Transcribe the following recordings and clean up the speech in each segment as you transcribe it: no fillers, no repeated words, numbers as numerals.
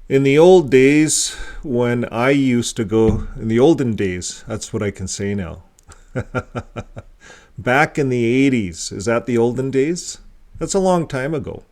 In the old days, when I used to go, in the olden days, that's what I can say now. Back in the 80s, is that the olden days? That's a long time ago.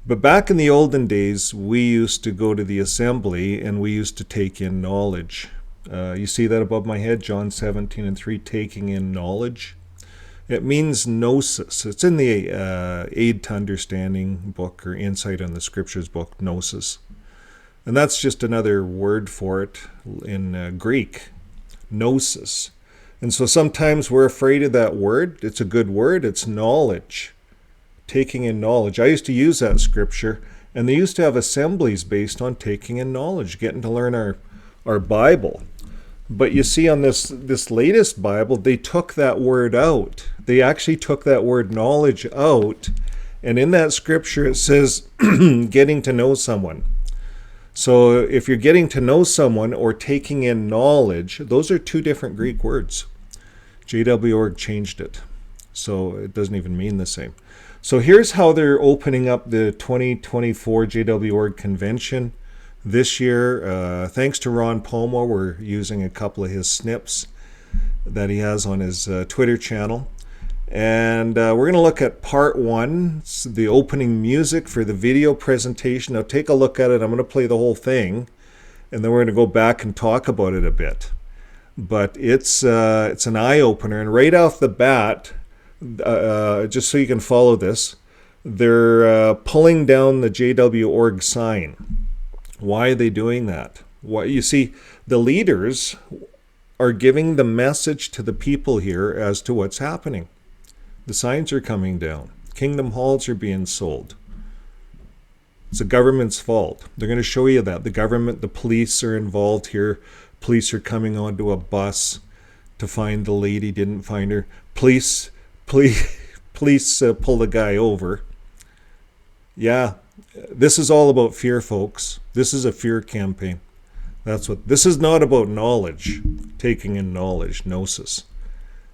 But back in the olden days, we used to go to the assembly and we used to take in knowledge. You see that above my head, John 17:3, taking in knowledge. It means gnosis. It's in the Aid to Understanding book, or Insight on the Scriptures book, gnosis. And that's just another word for it in Greek, gnosis. And so sometimes we're afraid of that word. It's a good word. It's knowledge, taking in knowledge. I used to use that scripture, and they used to have assemblies based on taking in knowledge, getting to learn our Bible. But you see, on this latest Bible, they took that word out. They actually took that word knowledge out. And in that scripture, it says getting to know someone. So if you're getting to know someone or taking in knowledge, those are two different Greek words. JW.org changed it, so it doesn't even mean the same. So here's how they're opening up the 2024 JW.org convention this year. Thanks to Ron Pomo, we're using a couple of his snips that he has on his Twitter channel. And we're going to look at part one, the opening music for the video presentation. Now take a look at it. I'm going to play the whole thing, and then we're going to go back and talk about it a bit. But it's an eye-opener, and right off the bat, just so you can follow this, they're pulling down the JW.org sign. Why are they doing that? You see, the leaders are giving the message to the people here as to what's happening. The signs are coming down. Kingdom halls are being sold. It's the government's fault. They're going to show you that. The government, the police are involved here. Police are coming onto a bus to find the lady, didn't find her. Police pull the guy over. Yeah, this is all about fear, folks. This is a fear campaign. This is not about knowledge, taking in knowledge, gnosis.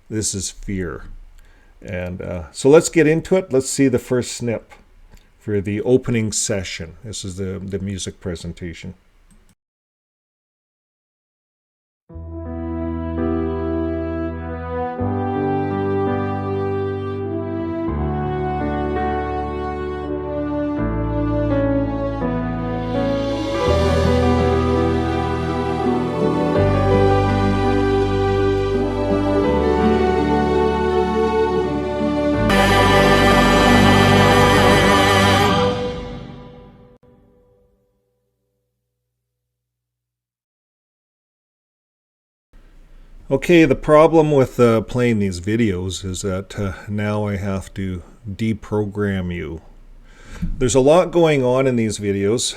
This is fear. And so let's get into it. Let's see the first snip for the opening session. This is the music presentation. Okay, the problem with playing these videos is that now I have to deprogram you. There's a lot going on in these videos.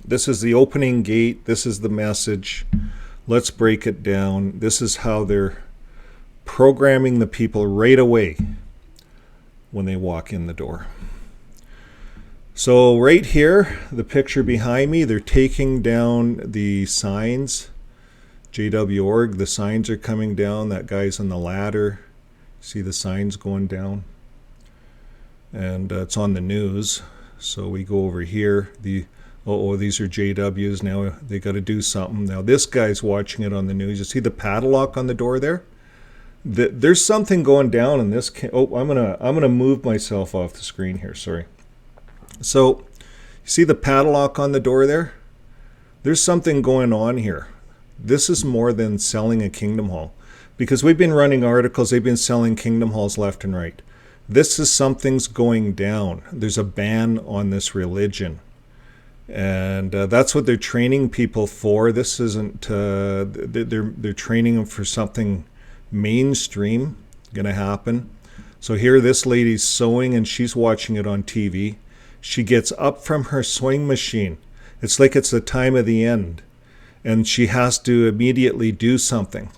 This is the opening gate. This is the message. Let's break it down. This is how they're programming the people right away when they walk in the door. So right here, the picture behind me, they're taking down the signs. JW.org, the signs are coming down. That guy's on the ladder. See the signs going down? And it's on the news. So we go over here. These are JWs. Now they got to do something. Now this guy's watching it on the news. You see the padlock on the door there? There's something going down in this. I'm gonna move myself off the screen here. Sorry. So you see the padlock on the door there? There's something going on here. This is more than selling a kingdom hall, because we've been running articles. They've been selling kingdom halls left and right. This is something's going down. There's a ban on this religion, and that's what they're training people for. This isn't. They're training them for something mainstream going to happen. So here, this lady's sewing, and she's watching it on TV. She gets up from her sewing machine. It's like it's the time of the end. And she has to immediately do something.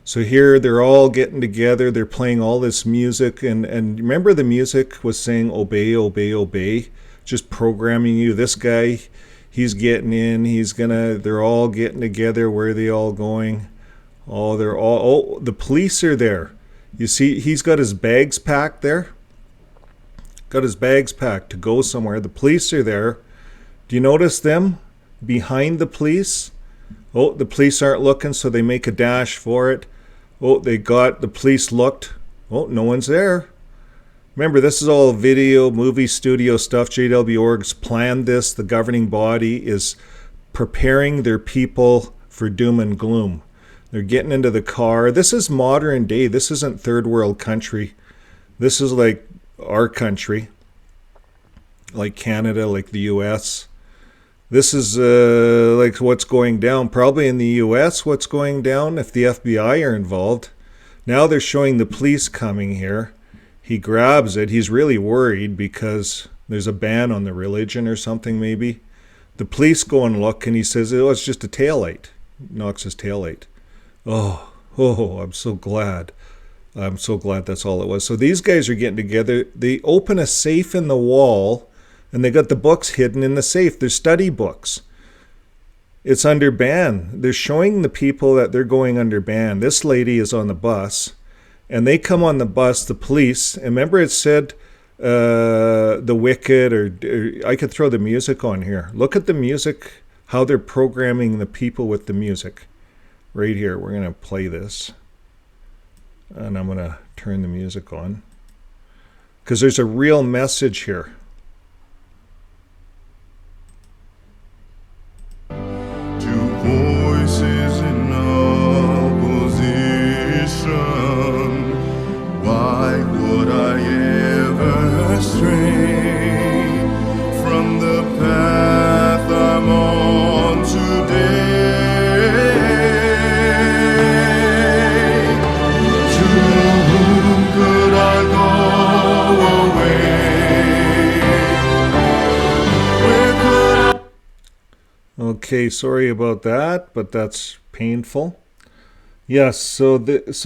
So here they're all getting together. They're playing all this music. And remember, the music was saying, obey, obey, obey. Just programming you. This guy, he's getting in. They're all getting together. Where are they all going? The police are there. You see, he's got his bags packed there. Got his bags packed to go somewhere. The police are there. Do you notice them behind the police? Oh, the police aren't looking, so they make a dash for it. Oh, the police looked. Oh, no one's there. Remember, this is all video, movie studio stuff. JW.org's planned this. The governing body is preparing their people for doom and gloom. They're getting into the car. This is modern day. This isn't third world country. This is like our country, like Canada, like the US. This is like what's going down. Probably in the US, what's going down if the FBI are involved. Now they're showing the police coming here. He grabs it. He's really worried because there's a ban on the religion or something maybe. The police go and look, and he says, oh, it's just a taillight. Knocks his taillight. Oh, I'm so glad. I'm so glad that's all it was. So these guys are getting together. They open a safe in the wall, and they got the books hidden in the safe. They're study books. It's under ban. They're showing the people that they're going under ban. This lady is on the bus, and they come on the bus, the police. And remember it said the Wicked, or I could throw the music on here. Look at the music, how they're programming the people with the music. Right here, we're going to play this. And I'm going to turn the music on. Because there's a real message here. Two voices in opposition. Why would I ever stray from the path I'm on today? To whom could I go away? Where could I? Okay, sorry about that, but that's painful. Yes, so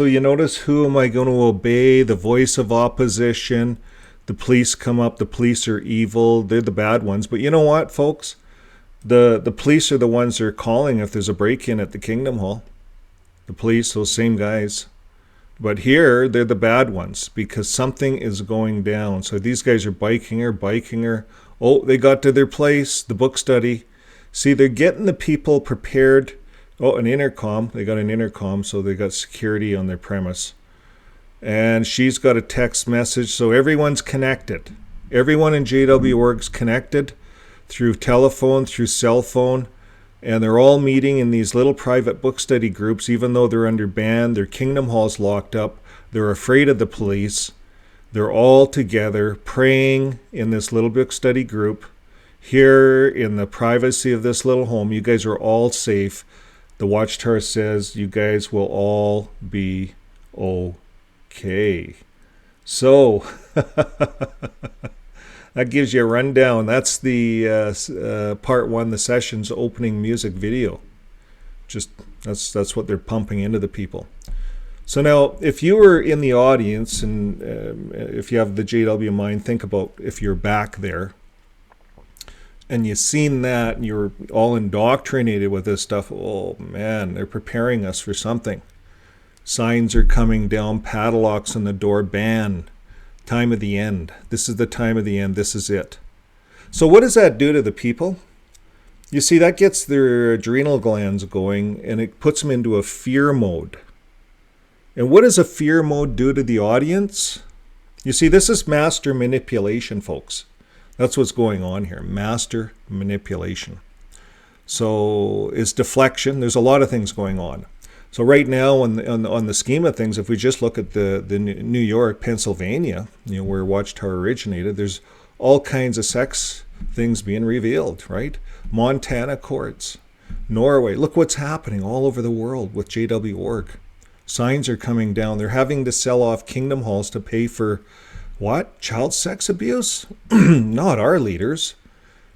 you notice, who am I going to obey? The voice of opposition. The police come up. The police are evil. They're the bad ones. But you know what, folks? The police are the ones that are calling if there's a break-in at the Kingdom Hall. The police, those same guys. But here, they're the bad ones because something is going down. So these guys are biking her. Oh, they got to their place, the book study. See, they're getting the people prepared. Oh, an intercom. They got an intercom, so they got security on their premise. And she's got a text message, so everyone's connected. Everyone in JW.org's connected through telephone, through cell phone, and they're all meeting in these little private book study groups, even though they're under ban. Their Kingdom Hall's locked up. They're afraid of the police. They're all together praying in this little book study group. Here in the privacy of this little home, you guys are all safe. The Watchtower says you guys will all be okay. So, that gives you a rundown. That's the part one, the session's opening music video. Just that's what they're pumping into the people. So now, if you were in the audience, and if you have the JW mind, think about if you're back there, and you've seen that, and you're all indoctrinated with this stuff. Oh man, they're preparing us for something. Signs are coming down, padlocks on the door, ban, time of the end. This is the time of the end, this is it. So what does that do to the people? You see, that gets their adrenal glands going, and it puts them into a fear mode. And what does a fear mode do to the audience? You see, this is master manipulation, folks. That's what's going on here, master manipulation. So it's deflection. There's a lot of things going on. So right now, on the scheme of things, if we just look at the New York, Pennsylvania, where Watchtower originated, there's all kinds of sex things being revealed, right? Montana courts, Norway. Look what's happening all over the world with JW.org. Signs are coming down. They're having to sell off Kingdom Halls to pay for what? Child sex abuse? Not our leaders.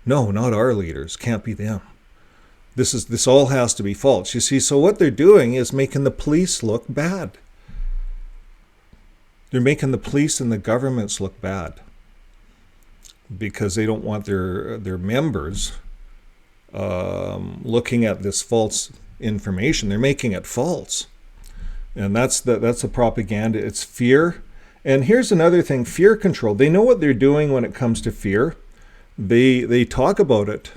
No, not our leaders. Can't be them. This all has to be false. You see, so what they're doing is making the police look bad. They're making the police and the governments look bad because they don't want their members looking at this false information. They're making it false. And that's the propaganda. It's fear. And here's another thing, fear control. They know what they're doing when it comes to fear. They talk about it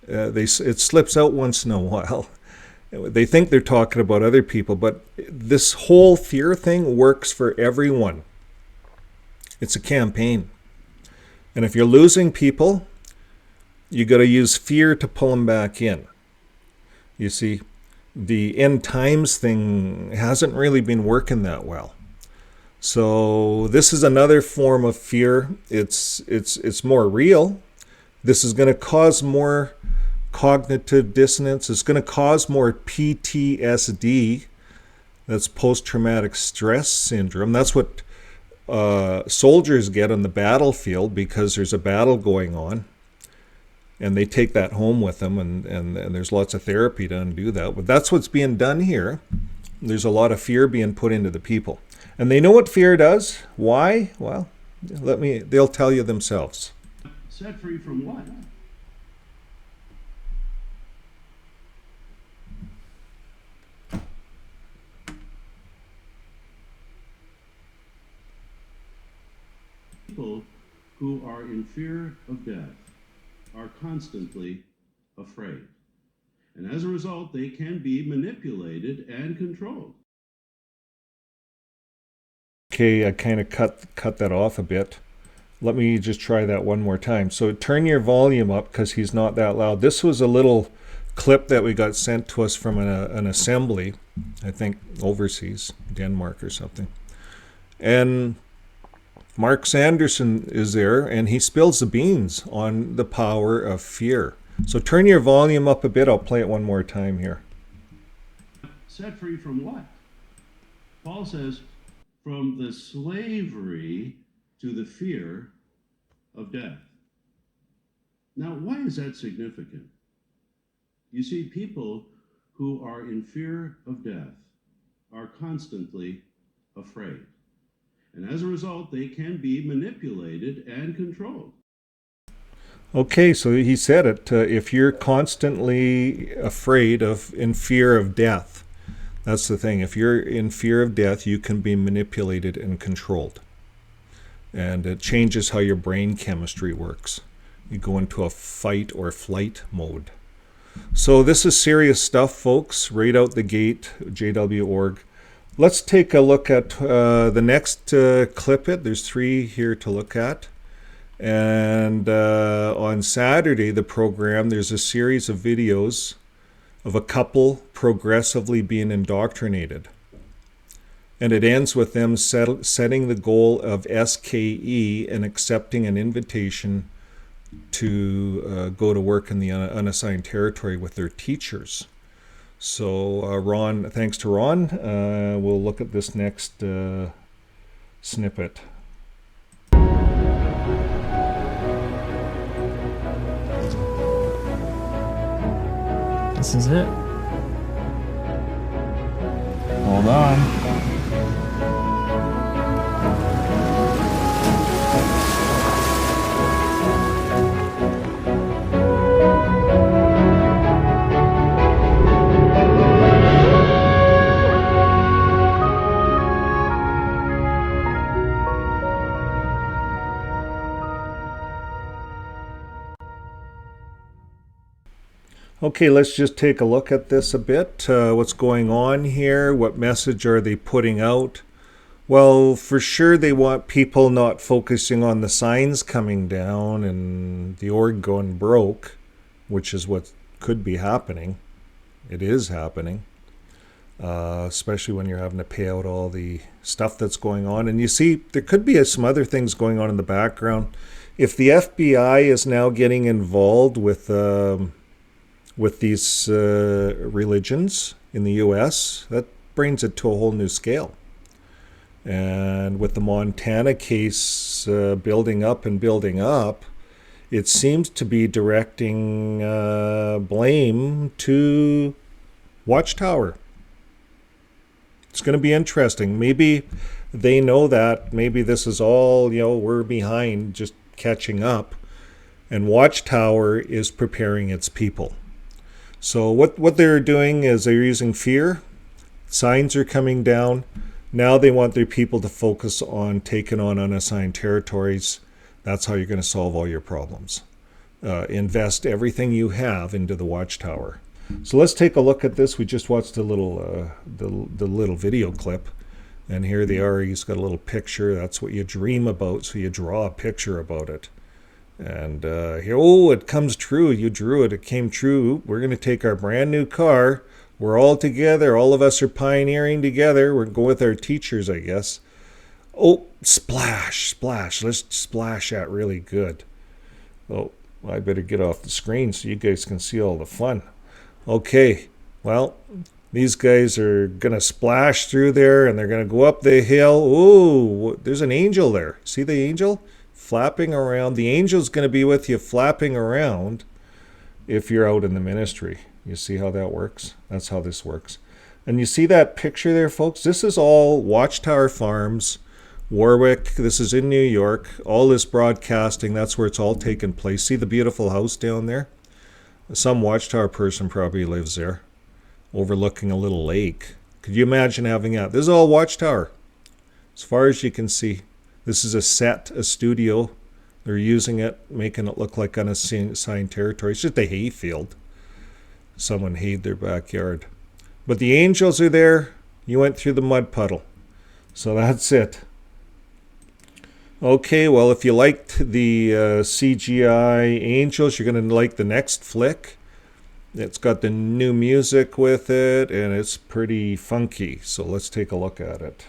It slips out once in a while. They think they're talking about other people, but this whole fear thing works for everyone. It's a campaign. And if you're losing people, you got to use fear to pull them back in. You see, the end times thing hasn't really been working that well. So this is another form of fear. It's more real. This is going to cause more cognitive dissonance. It's going to cause more PTSD. That's post-traumatic stress syndrome. That's what soldiers get on the battlefield because there's a battle going on. And they take that home with them, and there's lots of therapy to undo that. But that's what's being done here. There's a lot of fear being put into the people. And they know what fear does. Why? Well, they'll tell you themselves. Set free from what? People who are in fear of death are constantly afraid. And as a result, they can be manipulated and controlled. Okay, I kind of cut that off a bit. Let me just try that one more time. So turn your volume up because he's not that loud. This was a little clip that we got sent to us from an assembly, I think overseas, Denmark or something. And Mark Sanderson is there, and he spills the beans on the power of fear. So turn your volume up a bit. I'll play it one more time here. Set free from what? Paul says, from the slavery to the fear of death. Now, why is that significant? You see, people who are in fear of death are constantly afraid. And as a result, they can be manipulated and controlled. Okay, so he said it. If you're constantly afraid of, in fear of death, that's the thing. If you're in fear of death, you can be manipulated and controlled. And it changes how your brain chemistry works. You go into a fight or flight mode. So this is serious stuff, folks. Right out the gate, JW.org. Let's take a look at the next clip. There's 3 here to look at. And on Saturday, the program, there's a series of videos of a couple progressively being indoctrinated. And it ends with them setting the goal of SKE and accepting an invitation to go to work in the unassigned territory with their teachers. So Ron, thanks to Ron, we'll look at this next snippet. This is it. Hold on. Okay, let's just take a look at this a bit. What's going on here? What message are they putting out? Well, for sure they want people not focusing on the signs coming down and the org going broke, which is what could be happening. It is happening, especially when you're having to pay out all the stuff that's going on. And you see, there could be some other things going on in the background. If the FBI is now getting involved with these religions in the U.S., that brings it to a whole new scale. And with the Montana case building up, it seems to be directing blame to Watchtower. It's going to be interesting. Maybe they know that. Maybe this is all, we're behind, just catching up. And Watchtower is preparing its people. So what they're doing is they're using fear. Signs are coming down. Now they want their people to focus on taking on unassigned territories. That's how you're going to solve all your problems. invest everything you have into the watchtower. So let's take a look at this. We just watched a little the little video clip, and here they are. He's got a little picture. That's what you dream about, so you draw a picture about it. And here, oh, it comes true. You drew it. It came true. We're going to take our brand new car. We're all together. All of us are pioneering together. We're going with our teachers, I guess. Oh, splash, splash. Let's splash that really good. Oh, I better get off the screen so you guys can see all the fun. Okay, well, these guys are going to splash through there, and they're going to go up the hill. Ooh, there's an angel there. See the angel? Flapping around. The angel's going to be with you flapping around if you're out in the ministry. You see how that works? That's how this works. And you see that picture there, folks? This is all Watchtower Farms, Warwick. This is in New York. All this broadcasting, that's where it's all taken place. See the beautiful house down there? Some Watchtower person probably lives there, overlooking a little lake. Could you imagine having that? This is all Watchtower, as far as you can see. This is a set, a studio. They're using it, making it look like unassigned territory. It's just a hayfield. Someone hayed their backyard. But the angels are there. You went through the mud puddle. So that's it. Okay, well, if you liked the CGI angels, you're going to like the next flick. It's got the new music with it, and it's pretty funky. So let's take a look at it.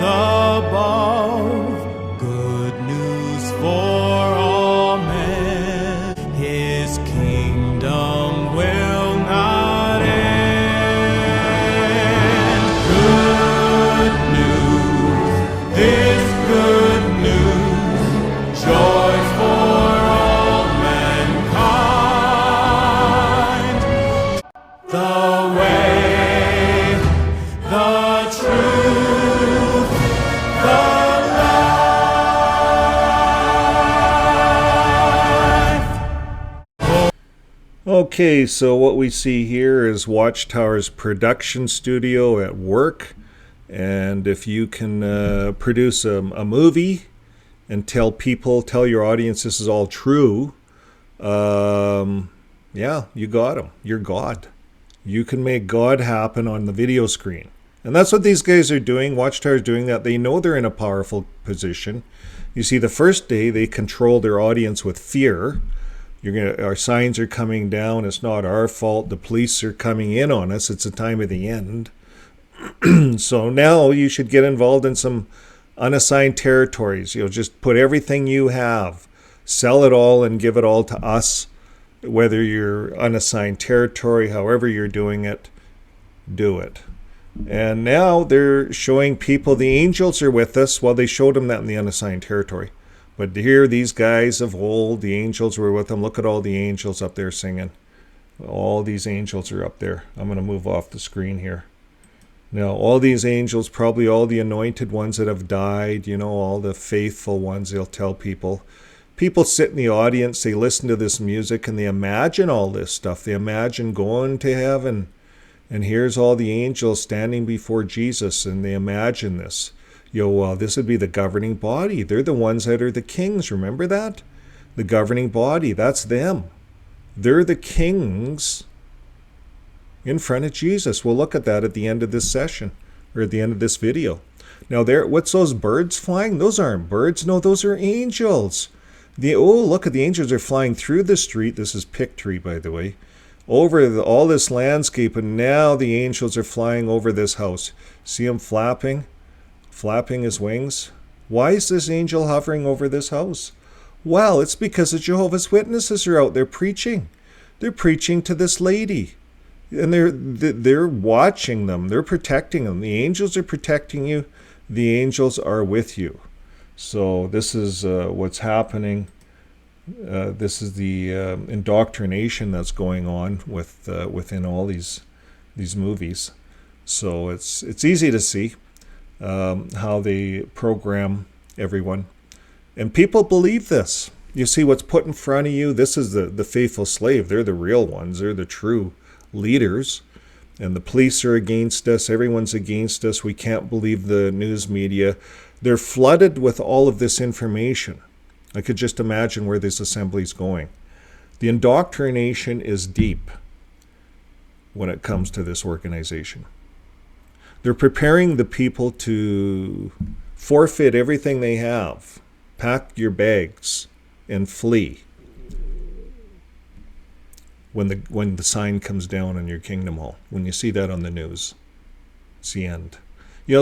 Above, good news for all men. His kingdom will not end. Good news, this good news, joy for all mankind. The way, the truth, Okay, so what we see here is Watchtower's production studio at work. And if you can produce a movie and tell your audience this is all true, yeah, you got them. You're God. You can make God happen on the video screen. And that's what these guys are doing. Watchtower's doing that. They know they're in a powerful position. You see, the first day they control their audience with fear. Our signs are coming down. It's not our fault. The police are coming in on us. It's the time of the end. So now you should get involved in some unassigned territories. Just put everything you have, sell it all, and give it all to us. Whether you're unassigned territory, however you're doing it, do it. And now they're showing people the angels are with us. Well, they showed them that in the unassigned territory. But here, these guys of old, the angels were with them. Look at all the angels up there singing. All these angels are up there. I'm going to move off the screen here. Now, all these angels, probably all the anointed ones that have died, all the faithful ones, they'll tell people. People sit in the audience, they listen to this music, and they imagine all this stuff. They imagine going to heaven. And here's all the angels standing before Jesus, and they imagine this. This would be the governing body. They're the ones that are the kings. Remember that? The governing body, that's them. They're the kings in front of Jesus. We'll look at that at the end of this session, or at the end of this video. Now, what's those birds flying? Those aren't birds. No, those are angels. Look at the angels are flying through the street. This is Pictory, by the way. Over all this landscape, and now the angels are flying over this house. See him flapping his wings? Why is this angel hovering over this house? Well, it's because the Jehovah's Witnesses are out there preaching. They're preaching to this lady, and they're watching them. They're protecting them. The angels are protecting you. The angels are with you. So this is what's happening. This is the indoctrination that's going on within all these movies. So it's easy to see how they program everyone, and people believe this. You see what's put in front of you. This is the faithful slave. They're the real ones. They're the true leaders. And the police are against us. Everyone's against us. We can't believe the news media. They're flooded with all of this information. I could just imagine where this assembly is going. The indoctrination is deep when it comes to this organization. They're preparing the people to forfeit everything they have, pack your bags, and flee when the sign comes down on your Kingdom Hall, when you see that on the news. It's the end.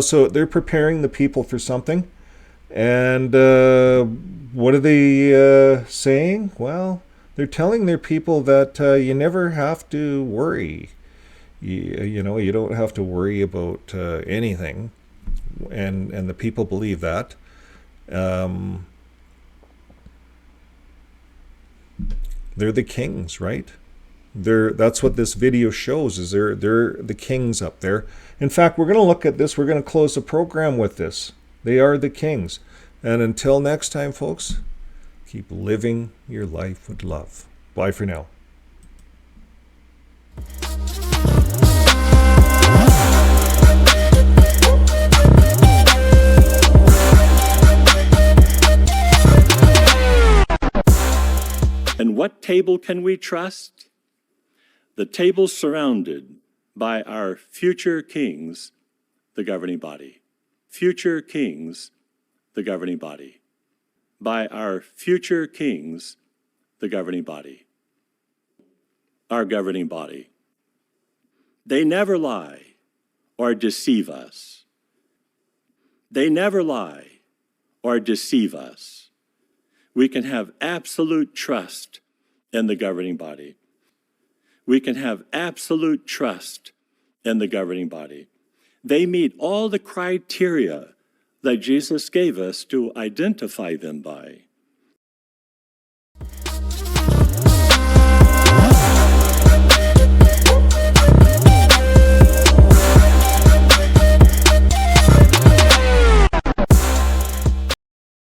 So they're preparing the people for something. And what are they saying? Well, they're telling their people that you never have to worry. You don't have to worry about anything. And the people believe that. They're the kings, right? That's what this video shows, is they're the kings up there. In fact, we're going to look at this. We're going to close the program with this. They are the kings. And until next time, folks, keep living your life with love. Bye for now. And what table can we trust? The table surrounded by our future kings, the governing body. Future kings, the governing body. By our future kings, the governing body. Our governing body. They never lie or deceive us. They never lie or deceive us. We can have absolute trust in the governing body. We can have absolute trust in the governing body. They meet all the criteria that Jesus gave us to identify them by.